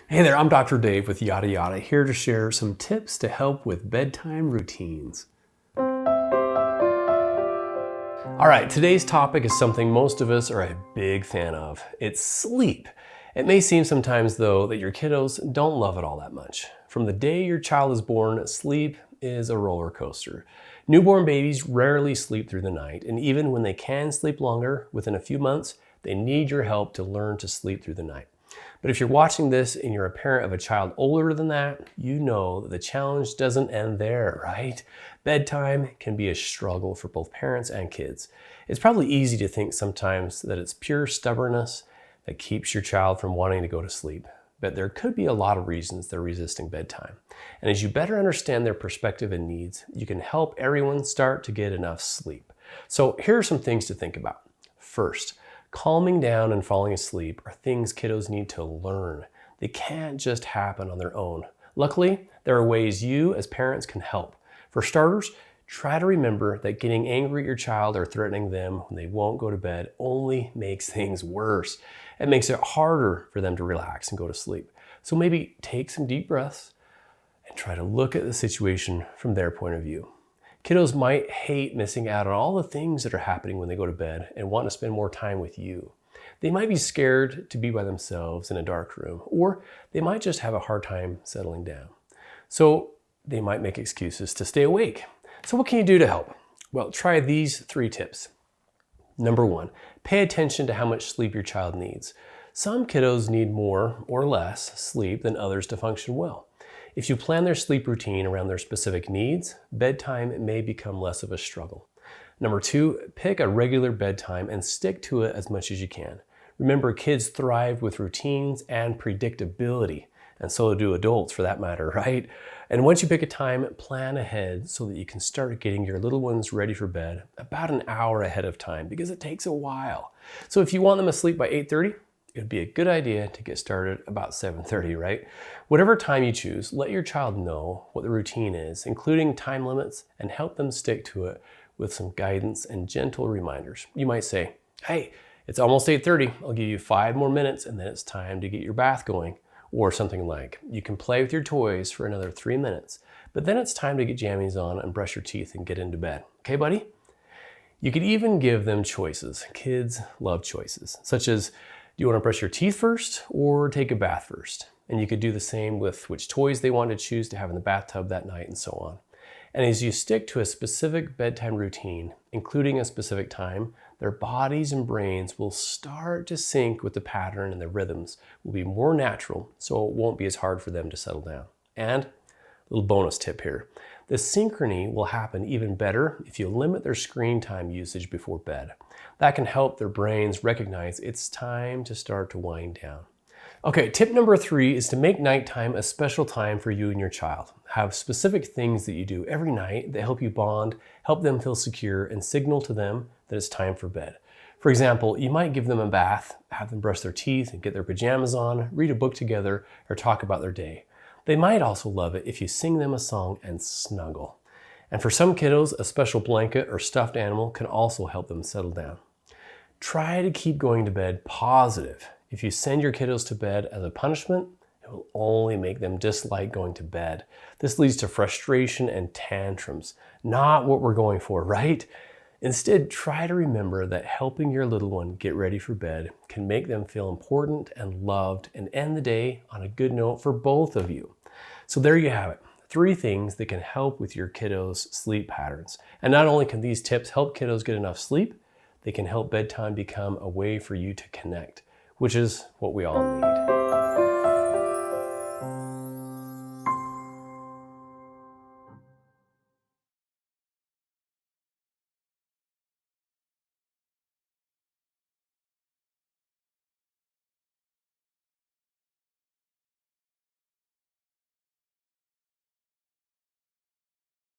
Hey there, I'm Dr. Dave with Yada Yada, here to share some tips to help with bedtime routines. All right, today's topic is something most of us are a big fan of. It's sleep. It may seem sometimes, though, that your kiddos don't love it all that much. From the day your child is born, sleep is a roller coaster. Newborn babies rarely sleep through the night, and even when they can sleep longer, within a few months, they need your help to learn to sleep through the night. But if you're watching this and you're a parent of a child older than that, you know that the challenge doesn't end there, right? Bedtime can be a struggle for both parents and kids. It's probably easy to think sometimes that it's pure stubbornness that keeps your child from wanting to go to sleep. But there could be a lot of reasons they're resisting bedtime. And as you better understand their perspective and needs, you can help everyone start to get enough sleep. So here are some things to think about. First, calming down and falling asleep are things kiddos need to learn. They can't just happen on their own. Luckily, there are ways you as parents can help. For starters, try to remember that getting angry at your child or threatening them when they won't go to bed only makes things worse. It makes it harder for them to relax and go to sleep. So maybe take some deep breaths and try to look at the situation from their point of view. Kiddos might hate missing out on all the things that are happening when they go to bed and want to spend more time with you. They might be scared to be by themselves in a dark room, or they might just have a hard time settling down. So they might make excuses to stay awake. So what can you do to help? Well, try these 3 tips. Number 1, pay attention to how much sleep your child needs. Some kiddos need more or less sleep than others to function well. If you plan their sleep routine around their specific needs, bedtime may become less of a struggle. Number 2, pick a regular bedtime and stick to it as much as you can. Remember, kids thrive with routines and predictability, and so do adults for that matter, right? And once you pick a time, plan ahead so that you can start getting your little ones ready for bed about an hour ahead of time, because it takes a while. So if you want them asleep by 8:30, it would be a good idea to get started about 7:30, right? Whatever time you choose, let your child know what the routine is, including time limits, and help them stick to it with some guidance and gentle reminders. You might say, hey, it's almost 8:30. I'll give you 5 more minutes and then it's time to get your bath going. Or something like, you can play with your toys for another 3 minutes, but then it's time to get jammies on and brush your teeth and get into bed. Okay, buddy? You could even give them choices. Kids love choices, such as, do you want to brush your teeth first or take a bath first? And you could do the same with which toys they want to choose to have in the bathtub that night and so on. And as you stick to a specific bedtime routine, including a specific time, their bodies and brains will start to sync with the pattern, and the rhythms will be more natural, so it won't be as hard for them to settle down. And a little bonus tip here. The synchrony will happen even better if you limit their screen time usage before bed. That can help their brains recognize it's time to start to wind down. Okay, tip number 3 is to make nighttime a special time for you and your child. Have specific things that you do every night that help you bond, help them feel secure, and signal to them that it's time for bed. For example, you might give them a bath, have them brush their teeth and get their pajamas on, read a book together, or talk about their day. They might also love it if you sing them a song and snuggle. And for some kiddos, a special blanket or stuffed animal can also help them settle down. Try to keep going to bed positive. If you send your kiddos to bed as a punishment, it will only make them dislike going to bed. This leads to frustration and tantrums. Not what we're going for, right? Instead, try to remember that helping your little one get ready for bed can make them feel important and loved and end the day on a good note for both of you. So there you have it. 3 things that can help with your kiddos' sleep patterns. And not only can these tips help kiddos get enough sleep, they can help bedtime become a way for you to connect, which is what we all need.